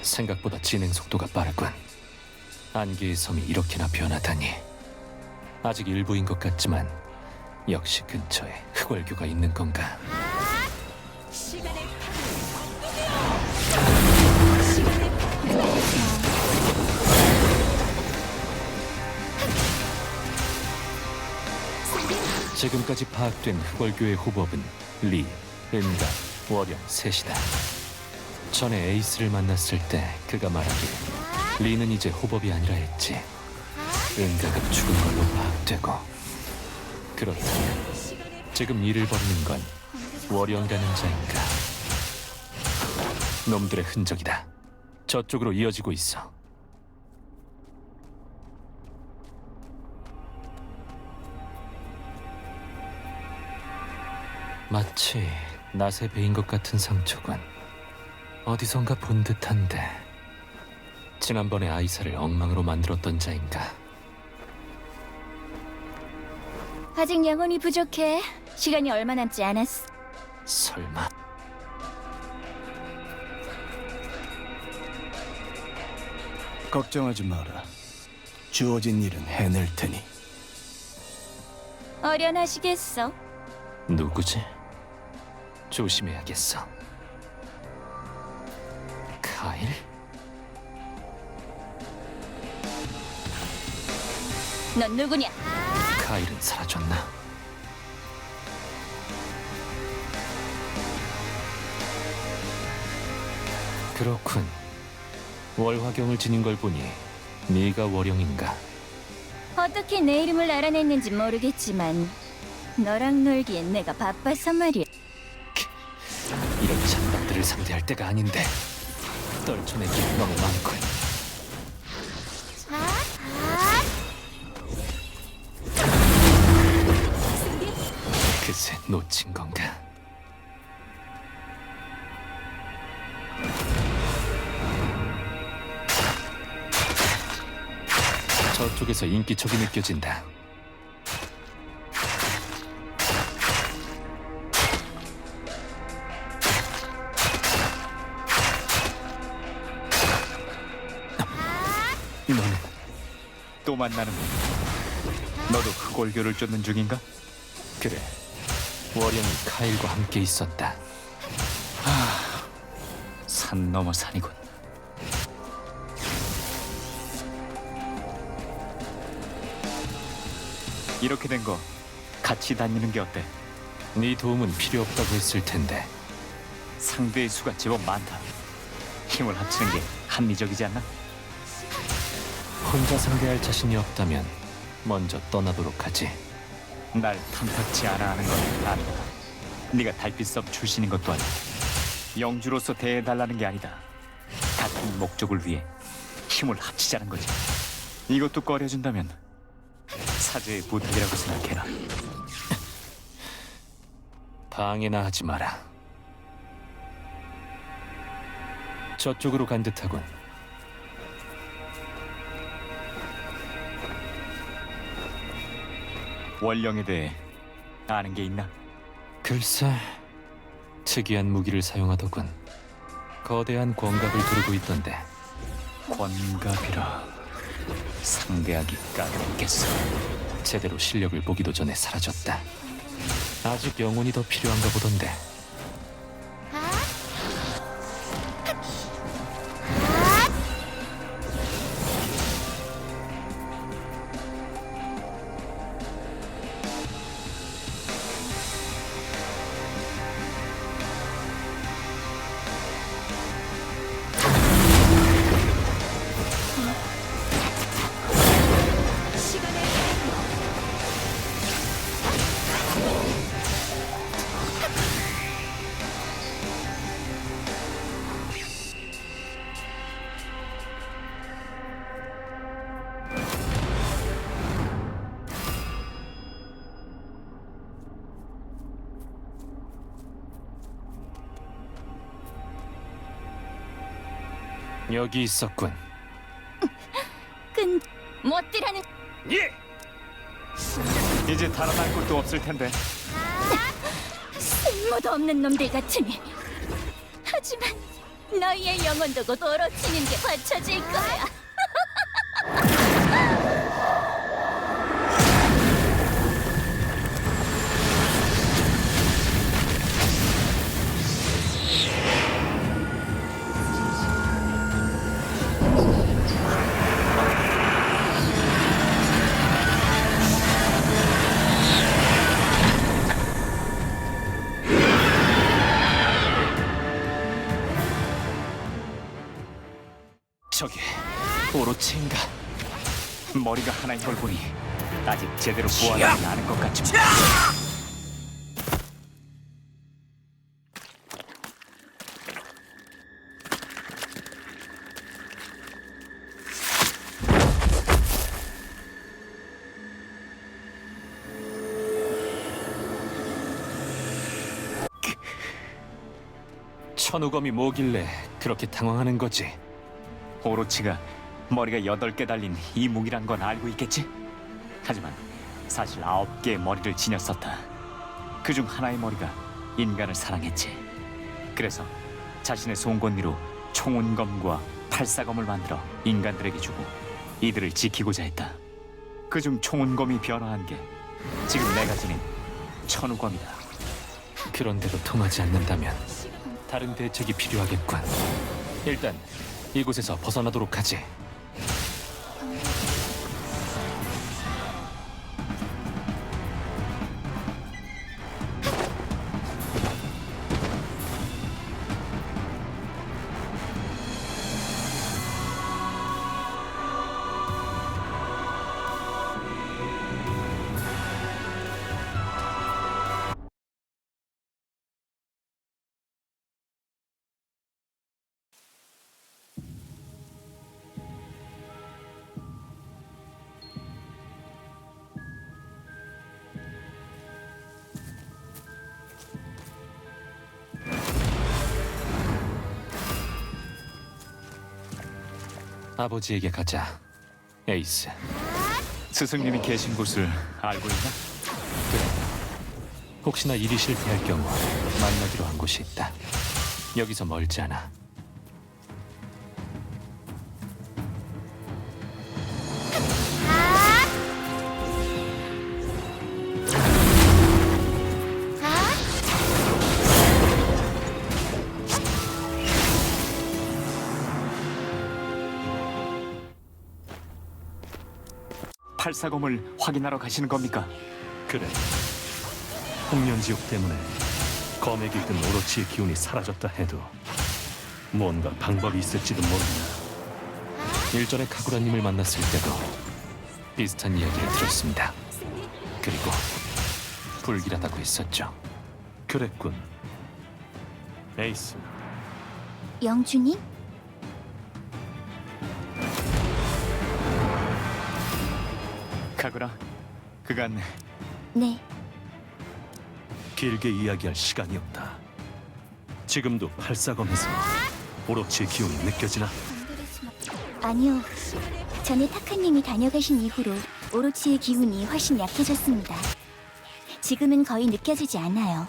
생각보다 진행 속도가 빠르군. 안개의 섬이 이렇게나 변하다니. 아직 일부인 것 같지만 역시 근처에 흑월교가 있는 건가? 시간의 시간의 지금까지 파악된 흑월교의 후법은 리, 은가, 월영 셋이다. 전에 에이스를 만났을 때 그가 말하길 리는 이제 후법이 아니라 했지. 은가가 죽은 걸로 파악되고, 그렇다면 지금 일을 벌이는 건 월영이라는 자인가? 놈들의 흔적이다. 저쪽으로 이어지고 있어. 마치 낫에 베인 것 같은 상처군. 어디선가 본 듯한데, 지난번에 아이사를 엉망으로 만들었던 자인가? 아직 영혼이 부족해. 시간이 얼마 남지 않았어. 설마. 걱정하지 마라. 주어진 일은 해낼 테니. 어련하시겠어. 누구지? 조심해야겠어. 카일? 넌 누구냐? 카일은 사라졌나? 그렇군. 월화경을 지닌 걸 보니 네가 월영인가? 어떻게 내 이름을 알아냈는지 모르겠지만 너랑 놀기엔 내가 바빠서 말이야. 이런 잔박들을 상대할 때가 아닌데 떨쳐내기 너무 많군. 그새 놓친 건가? 저쪽에서 인기척이 느껴진다. 너는 또 만나는 거. 너도 흑월교를 쫓는 중인가? 그래. 월영이 카일과 함께 있었다. 산 넘어 산이군. 이렇게 된 거 같이 다니는 게 어때? 네 도움은 필요 없다고 했을 텐데. 상대의 수가 제법 많다. 힘을 합치는 게 합리적이지 않나? 혼자 상대할 자신이 없다면 먼저 떠나도록 하지. 날 탐탁치 않아 하는 건 아니다. 네가 달빛섬 출신인 것도 아니고 영주로서 대해달라는 게 아니다. 같은 목적을 위해 힘을 합치자는 거지. 이것도 꺼려준다면 사제의 부탁이라고 생각해라. 방해나 하지 마라. 저쪽으로 간 듯하군. 월령에 대해 아는 게 있나? 글쎄, 특이한 무기를 사용하더군. 거대한 권갑을 두르고 있던데. 권갑이라 상대하기 까다롭겠어. 제대로 실력을 보기도 전에 사라졌다. 아직 영혼이 더 필요한가 보던데. 여기 있었군. 멋들하는 예! 이제 달아날 곳도 없을 텐데. 쓸모도 없는 놈들 같으니. 하지만 너희의 영혼도 곧 오로치님께 바쳐질 거야. 저기 오로치인가? 머리가 하나인 걸 보니 아직 제대로 부활하지 않은 것 같지만 천우검이 뭐길래 그렇게 당황하는 거지? 오로치가 머리가 8개 달린 이 무기란 건 알고 있겠지? 하지만 사실 9개의 머리를 지녔었다. 그중 하나의 머리가 인간을 사랑했지. 그래서 자신의 송곳니로 총운검과 팔사검을 만들어 인간들에게 주고 이들을 지키고자 했다. 그중 총운검이 변화한 게 지금 내가 지닌 천우검이다. 그런데도 통하지 않는다면 다른 대책이 필요하겠군. 일단 이곳에서 벗어나도록 하지. 아버지에게 가자, 에이스. 스승님이 계신 곳을 알고 있나? 혹시나 일이 실패할 경우 만나기로 한 곳이 있다. 여기서 멀지 않아. 팔사검을 확인하러 가시는 겁니까? 그래. 홍련지옥 때문에 검에 깃든 오로치의 기운이 사라졌다 해도 뭔가 방법이 있을지도 모른다. 일전에 카구라님을 만났을 때도 비슷한 이야기를 들었습니다. 그리고 불길하다고 했었죠. 그랬군. 에이스, 영주님? 카구라, 그간 네. 길게 이야기할 시간이 없다. 지금도 팔사검에서 오로치의 기운이 느껴지나? 아니요. 전에 타카님이 다녀가신 이후로 오로치의 기운이 훨씬 약해졌습니다. 지금은 거의 느껴지지 않아요.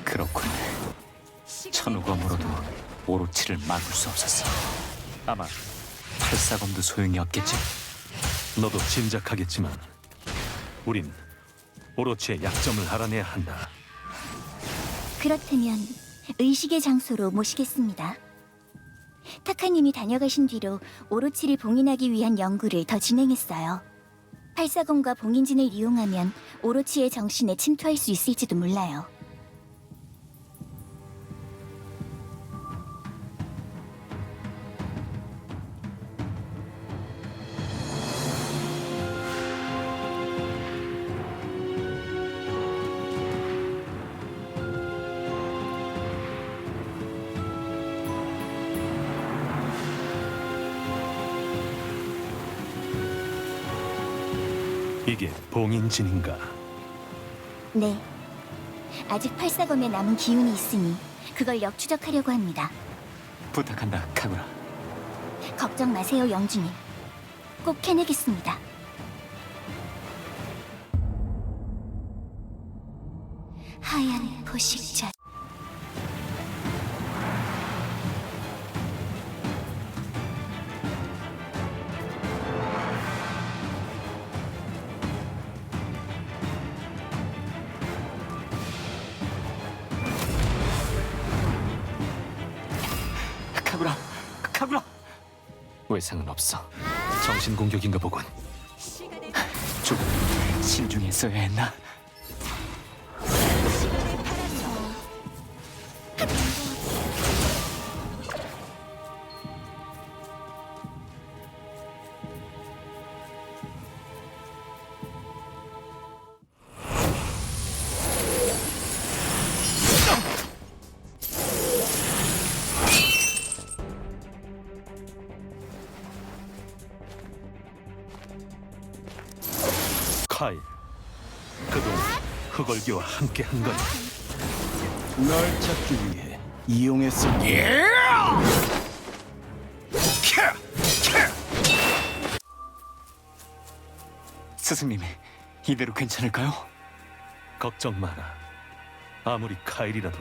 그렇군. 천우검으로도 오로치를 막을 수 없었어. 아마 팔사검도 소용이 없겠지. 너도 짐작하겠지만 우린 오로치의 약점을 알아내야 한다. 그렇다면 의식의 장소로 모시겠습니다. 타카님이 다녀가신 뒤로 오로치를 봉인하기 위한 연구를 더 진행했어요. 팔사검과 봉인진을 이용하면 오로치의 정신에 침투할 수 있을지도 몰라요. 이게 봉인진인가? 네. 아직 팔사검에 남은 기운이 있으니 그걸 역추적하려고 합니다. 부탁한다, 카구라. 걱정 마세요, 영주님. 꼭 해내겠습니다. 하얀 포식자. 카구라, 카구라. 외상은 없어. 정신 공격인가 보군. 조금 신중했어야 했나? 카일, 그동안 흑월교와 함께 한 거니 널 찾기 위해 이용했을 스승님, 이대로 괜찮을까요? 걱정 마라. 아무리 카일이라도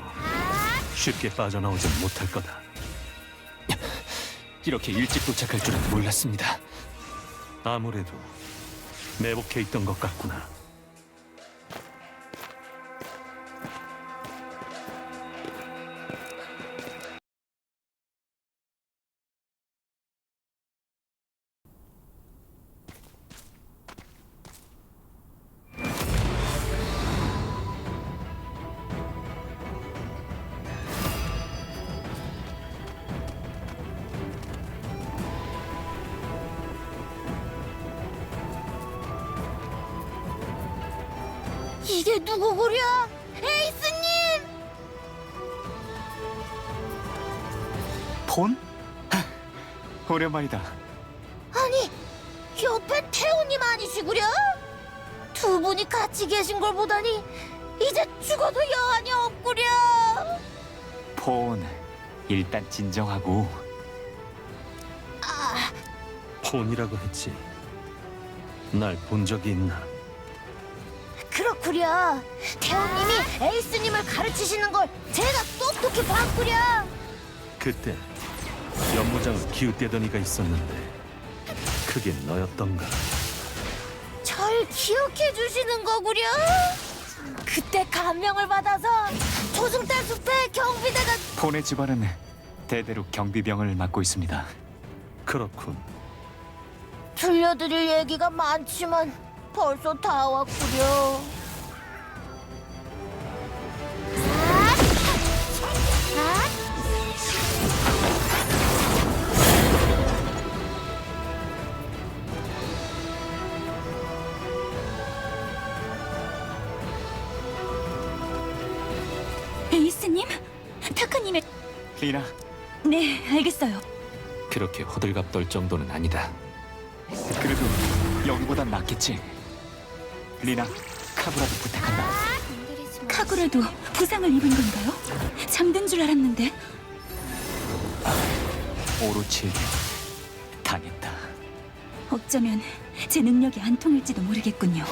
쉽게 빠져나오진 못할 거다. 이렇게 일찍 도착할 줄은 몰랐습니다. 아무래도 매복해 있던 것 같구나. 이게 누구구려? 에이스님! 폰? 오랜만이다. 아니, 옆에 태우님 아니시구려? 두 분이 같이 계신 걸 보다니 이제 죽어도 여한이 없구려. 폰, 일단 진정하고. 아, 폰이라고 했지. 날 본 적이 있나? 그렇구려. 태우님이 에이스님을 가르치시는 걸 제가 똑똑히 봤구려. 그때 연무장을 기웃대던 이가 있었는데 그게 너였던가? 절 기억해 주시는 거구려. 그때 감명을 받아서 조승달 숲에 경비대가 폰의 집안은 대대로 경비병을 맡고 있습니다. 그렇군. 들려드릴 얘기가 많지만 벌써 다 왔구려. 에이스님? 타카님의... 리나, 네, 알겠어요. 그렇게 호들갑 떨 정도는 아니다. 그래도 여기보단 낫겠지. 리나, 카구라도 부탁한다. 카구라도 부상을 입은 건가요? 잠든 줄 알았는데. 오로치에게 당했다. 어쩌면 제 능력이 안 통할지도 모르겠군요.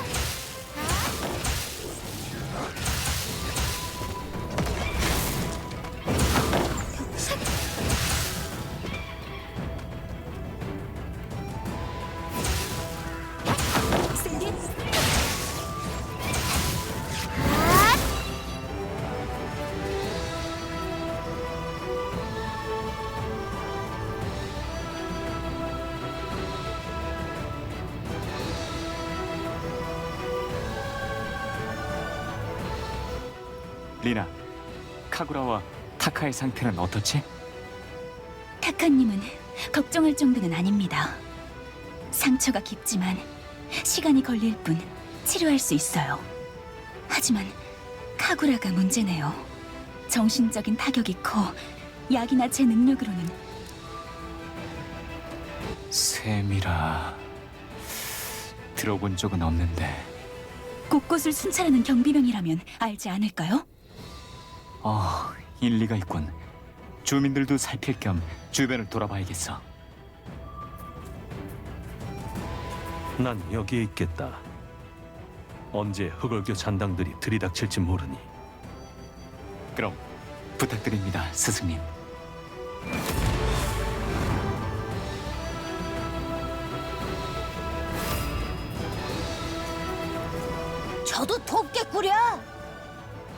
리나, 카구라와 타카의 상태는 어떻지? 타카님은 걱정할 정도는 아닙니다. 상처가 깊지만 시간이 걸릴 뿐 치료할 수 있어요. 하지만 카구라가 문제네요. 정신적인 타격이 커 약이나 제 능력으로는. 셈이라 들어본 적은 없는데. 곳곳을 순찰하는 경비병이라면 알지 않을까요? 일리가 있군. 주민들도 살필 겸 주변을 돌아봐야겠어. 난 여기에 있겠다. 언제 흑월교 잔당들이 들이닥칠지 모르니 그럼 부탁드립니다, 스승님. 저도 돕겠구려.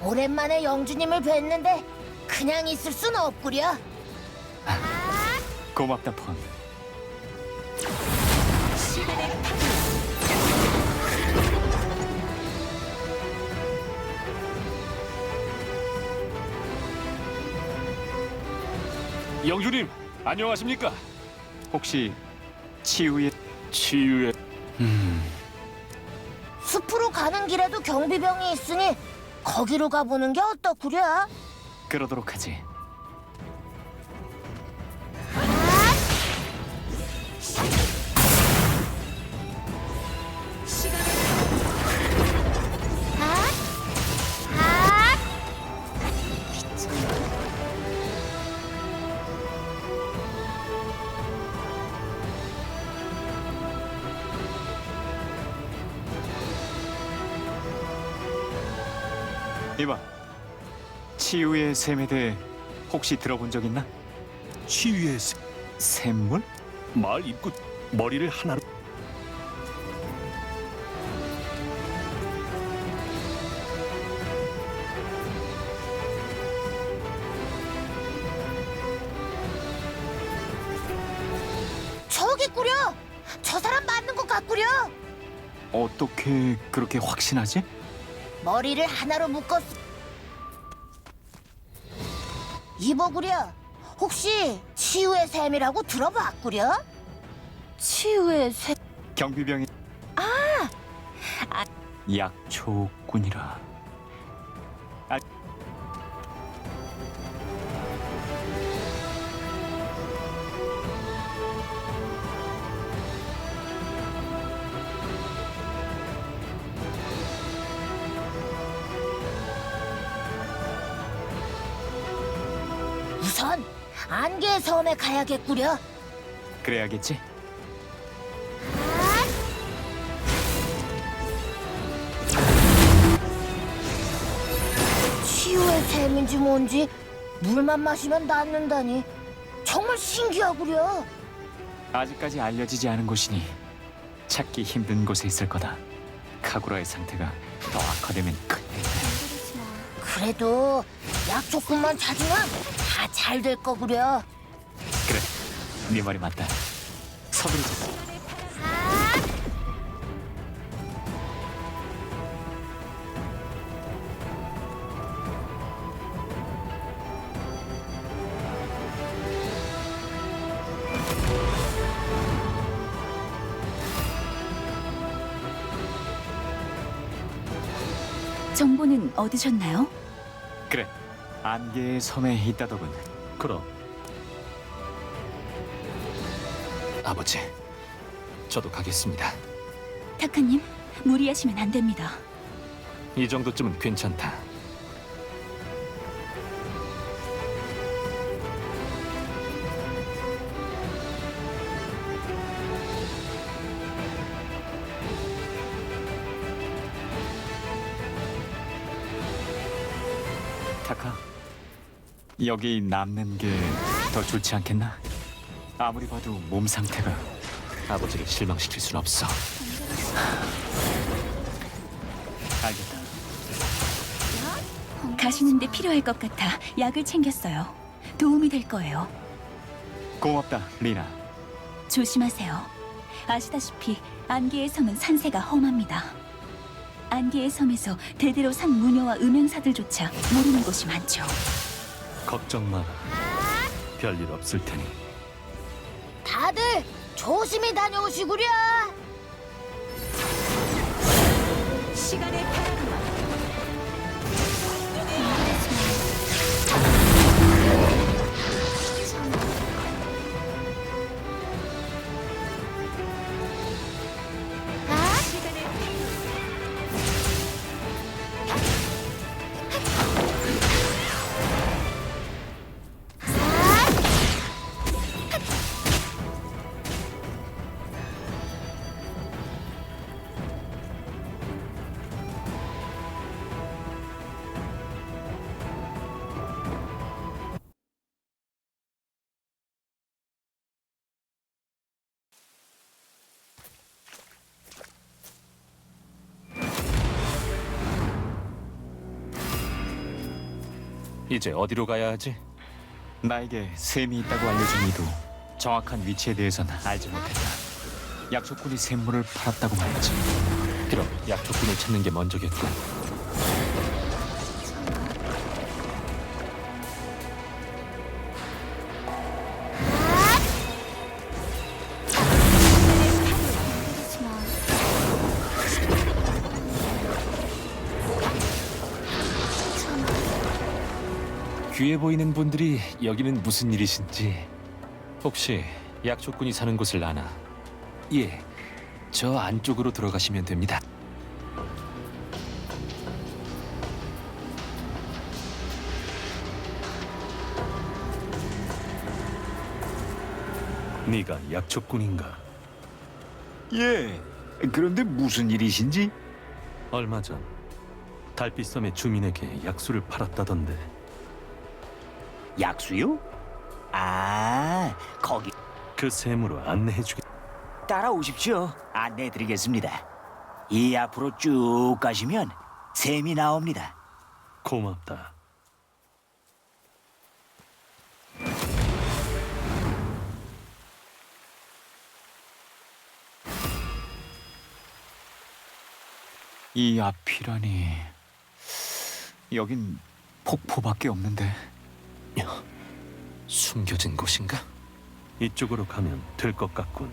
오랜만에 영주님을 뵀는데 그냥 있을 순 없구려. 고맙다, 폰. 영주님, 안녕하십니까? 혹시 치유의 치유의 숲으로 가는 길에도 경비병이 있으니 거기로 가보는 게 어떻구려? 그러도록 하지. 이봐, 치유의 샘에 대해 혹시 들어본 적 있나? 치유의 샘물? 마을 입구 머리를 하나로 저기꾸려. 저 사람 맞는 것 같구려. 어떻게 그렇게 확신하지? 머리를 하나로 묶었. 이보구려. 혹시 치유의 샘이라고 들어봤구려? 치유의 샘. 경비병이 약초꾼이라. 우선 안개의 섬에 가야겠구려. 그래야겠지? 치유의 샘인지 뭔지 물만 마시면 낫는다니 정말 신기하구려. 아직까지 알려지지 않은 곳이니 찾기 힘든 곳에 있을 거다. 카구라의 상태가 더 악화되면 큰일. 그래도 약초꾼만 찾으면 다 잘 될 거구려. 그래, 네 말이 맞다. 서두르자. 정보는 얻으셨나요? 그래, 안개의 섬에 있다더군. 그럼 아버지, 저도 가겠습니다. 타카님, 무리하시면 안 됩니다. 이 정도쯤은 괜찮다. 타카, 여기 남는 게 더 좋지 않겠나? 아무리 봐도 몸 상태가. 아버지를 실망시킬 순 없어. 알겠다. 가시는데 필요할 것 같아 약을 챙겼어요. 도움이 될 거예요. 고맙다, 리나. 조심하세요. 아시다시피 안개의 섬은 산세가 험합니다. 안개의 섬에서 대대로 산 무녀와 음행사들조차 모르는 곳이 많죠. 걱정 마라. 별일 없을 테니. 다들 조심히 다녀오시구려. 시간의 파란만. 이제 어디로 가야 하지? 나에게 샘이 있다고 알려준 이도 정확한 위치에 대해서는 알지 못했다. 약초꾼이 샘물을 팔았다고 말했지. 그럼 약초꾼을 찾는 게 먼저겠군. 귀해 보이는 분들이 여기는 무슨 일이신지 혹시 약초꾼이 사는 곳을 아나? 예, 저 안쪽으로 들어가시면 됩니다. 네가 약초꾼인가? 예. 그런데 무슨 일이신지? 얼마 전 달빛섬의 주민에게 약수를 팔았다던데. 약수요? 아, 거기 그 샘으로 안내해주겠. 따라오십시오. 안내해드리겠습니다. 이 앞으로 쭉 가시면 샘이 나옵니다. 고맙다. 이 앞이라니. 여긴 폭포밖에 없는데. 숨겨진 곳인가? 이쪽으로 가면 될 것 같군.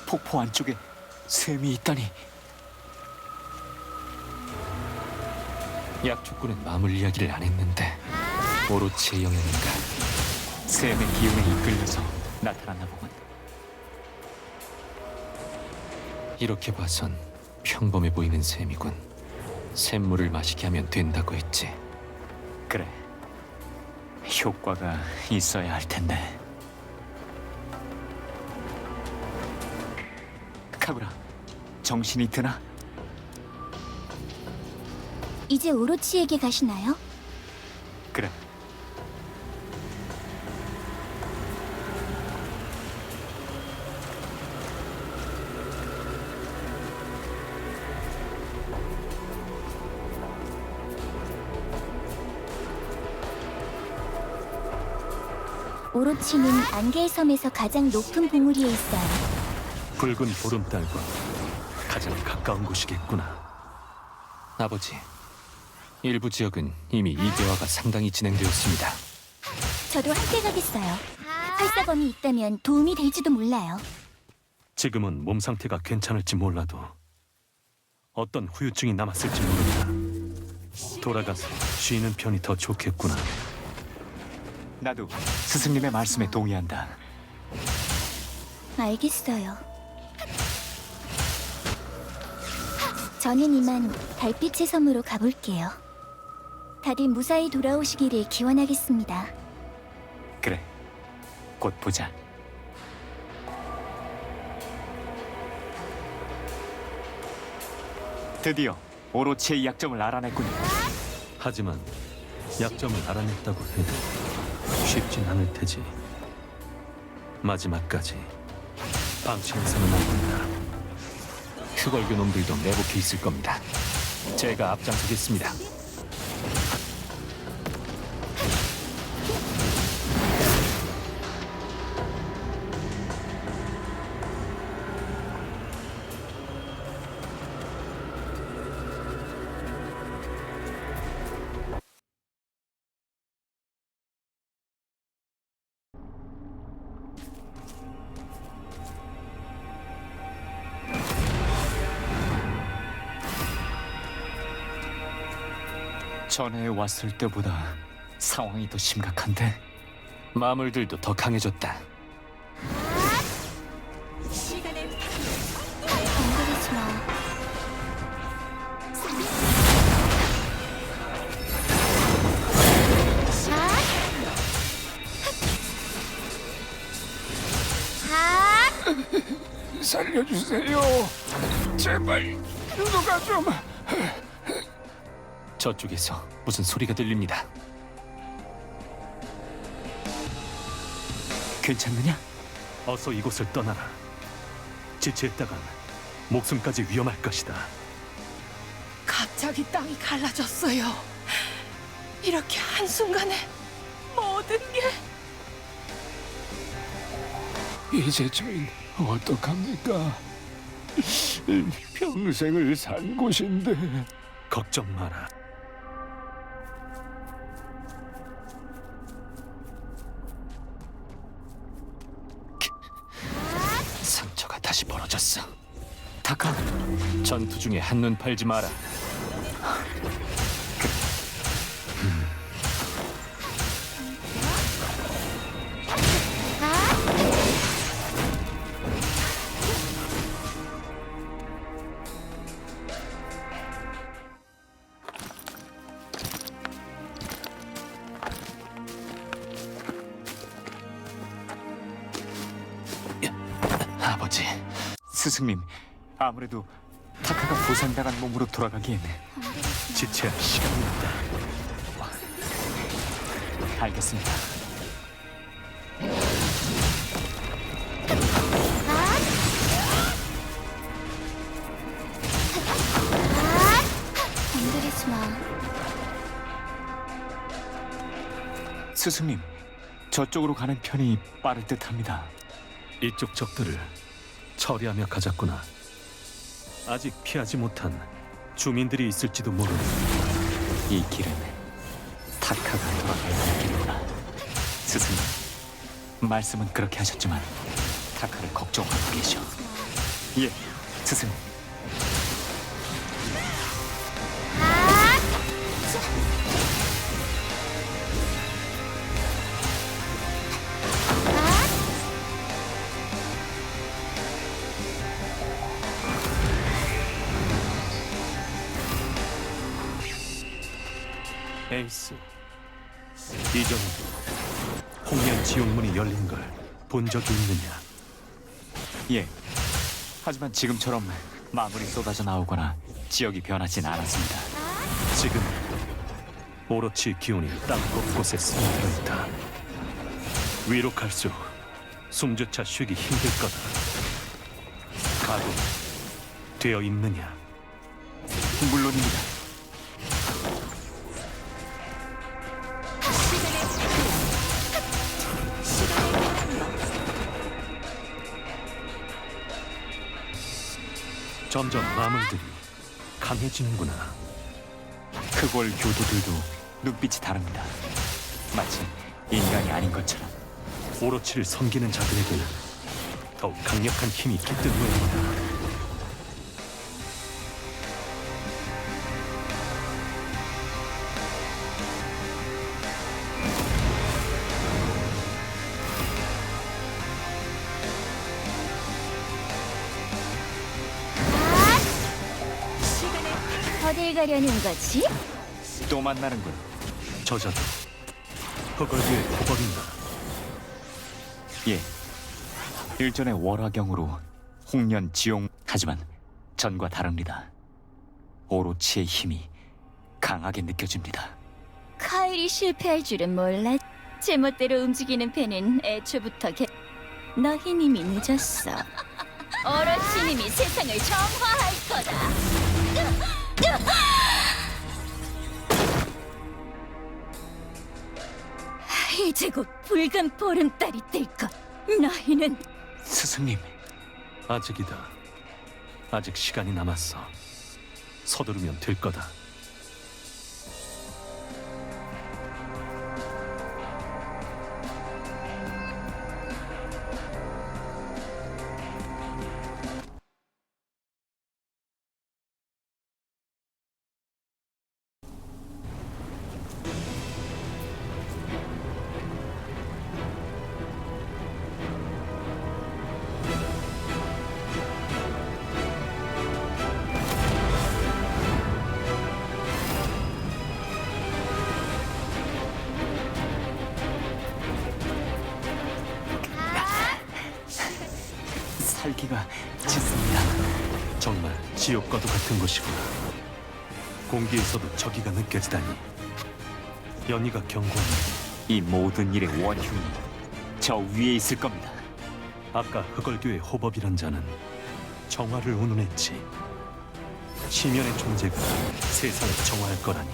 폭포 안쪽에 샘이 있다니. 약초꾼은 마물 이야기를 안 했는데 오로치의 영향인가? 샘의 기운에 이끌려서 나타났나 보군. 이렇게 봐선 평범해 보이는 샘이군. 샘물을 마시게 하면 된다고 했지. 그래. 효과가 있어야 할 텐데. 카구라, 정신이 드나? 이제 오로치에게 가시나요? 그래. 오로치는 안개의 섬에서 가장 높은 봉우리에 있어요. 붉은 보름달과 가장 가까운 곳이겠구나. 아버지, 일부 지역은 이미 이대화가 상당히 진행되었습니다. 저도 함께 가겠어요. 활사검이 있다면 도움이 될지도 몰라요. 지금은 몸 상태가 괜찮을지 몰라도 어떤 후유증이 남았을지 모른다. 돌아가서 쉬는 편이 더 좋겠구나. 나도 스승님의 말씀에 동의한다. 알겠어요. 저는 이만 달빛의 섬으로 가볼게요. 다들 무사히 돌아오시기를 기원하겠습니다. 그래. 곧 보자. 드디어 오로치의 약점을 알아냈군요. 하지만 약점을 알아냈다고 해도 쉽진 않을 테지. 마지막까지 방치해서는 안 된다. 흑월교 놈들도 매복해 있을 겁니다. 제가 앞장서겠습니다. 전에 왔을 때보다 상황이 더 심각한데? 마물들도 더 강해졌다. 건드리지 마. 살려주세요. 제발 누가 좀. 저쪽에서 무슨 소리가 들립니다. 괜찮느냐? 어서 이곳을 떠나라. 지체했다간 목숨까지 위험할 것이다. 자기 땅이 갈라졌어요. 이렇게 한순간에 모든 게 이제 저희는 어떡합니까? 평생을 산 곳인데. 걱정 마라. 상처가 다시 벌어졌어. 타카, 전투 중에 한눈 팔지 마라. 아버지, 스승님, 아무래도 타카가 부상당한 몸으로 돌아가기엔 지체할 시간이 없다. 알겠습니다. 건드리지 마. 스승님, 저쪽으로 가는 편이 빠를 듯합니다. 이쪽 적들을 처리하며 가자꾸나. 아직 피하지 못한 주민들이 있을지도 모르는. 이 길은 타카가 돌아가야 할 길이구나. 스승님, 말씀은 그렇게 하셨지만 타카를 걱정하고 계셔. 예, 스승님. 에이스, 이전에도 홍련 지옥문이 열린 걸 본 적이 있느냐? 예. 하지만 지금처럼 마물이 쏟아져 나오거나 지역이 변하진 않았습니다. 지금 오로치 기운이 땅 곳곳에 스며들어 있다. 위로 갈수록 숨조차 쉬기 힘들 거다. 각오 되어 있느냐? 물론입니다. 점점 마물들이 강해지는구나. 흑월 교도들도 눈빛이 다릅니다. 마치 인간이 아닌 것처럼. 오로치를 섬기는 자들에게는 더욱 강력한 힘이 깃든 모양이다. 어딜 가려는 거지? 또 만나는군. 저자도 흑월교의 호법인가? 예. 일전의 월화경으로 홍련 지옥. 하지만 전과 다릅니다. 오로치의 힘이 강하게 느껴집니다. 카일이 실패할 줄은 몰랐. 제멋대로 움직이는 배는 애초부터 너흰 이미 늦었어. 오로치님이 세상을 정화할 거다. 이제 곧 붉은 보름달이 뜰 것. 너희는 스승님, 아직이다. 아직 시간이 남았어. 서두르면 될 거다. 살기가 짙습니다. 정말 지옥과도 같은 곳이구나. 공기에서도 저기가 느껴지다니. 연희가 경고하니 이 모든 일의 원흉이 저 위에 있을 겁니다. 아까 흑월교의 호법이란 자는 정화를 운운했지. 시면의 존재가 세상을 정화할 거라니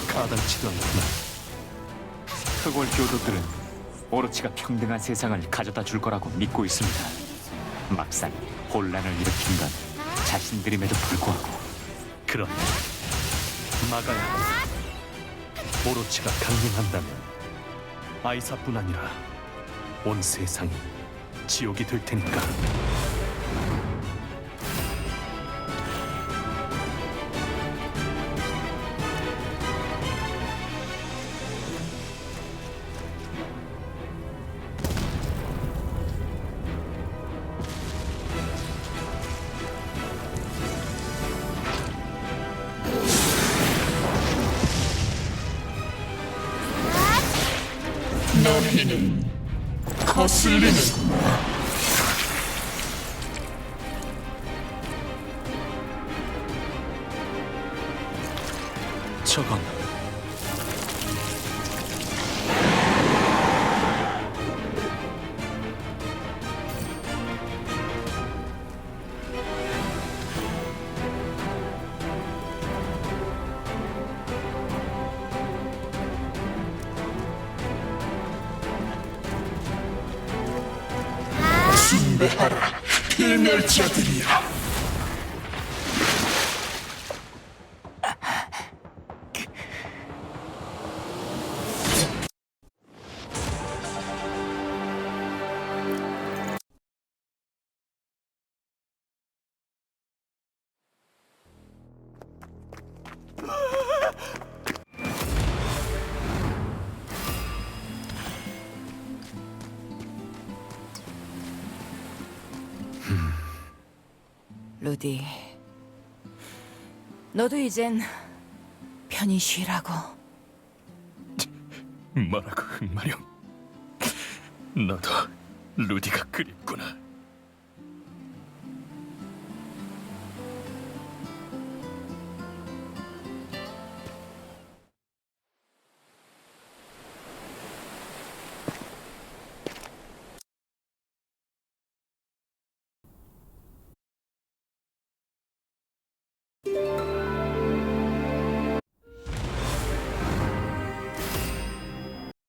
가당치도 않구나. 흑월 교도들은 오로치가 평등한 세상을 가져다 줄 거라고 믿고 있습니다. 막상 혼란을 일으킨 건 자신들임에도 불구하고 그럼 막아야 한다. 오로치가 강림한다면 아이사뿐 아니라 온 세상이 지옥이 될 테니까. 너희는 거슬리는 저건 숭배하라 필멸자들이여. 루디, 너도 이젠 편히 쉬라고. 뭐라고 흑마룡? 너도 루디가 그립구나.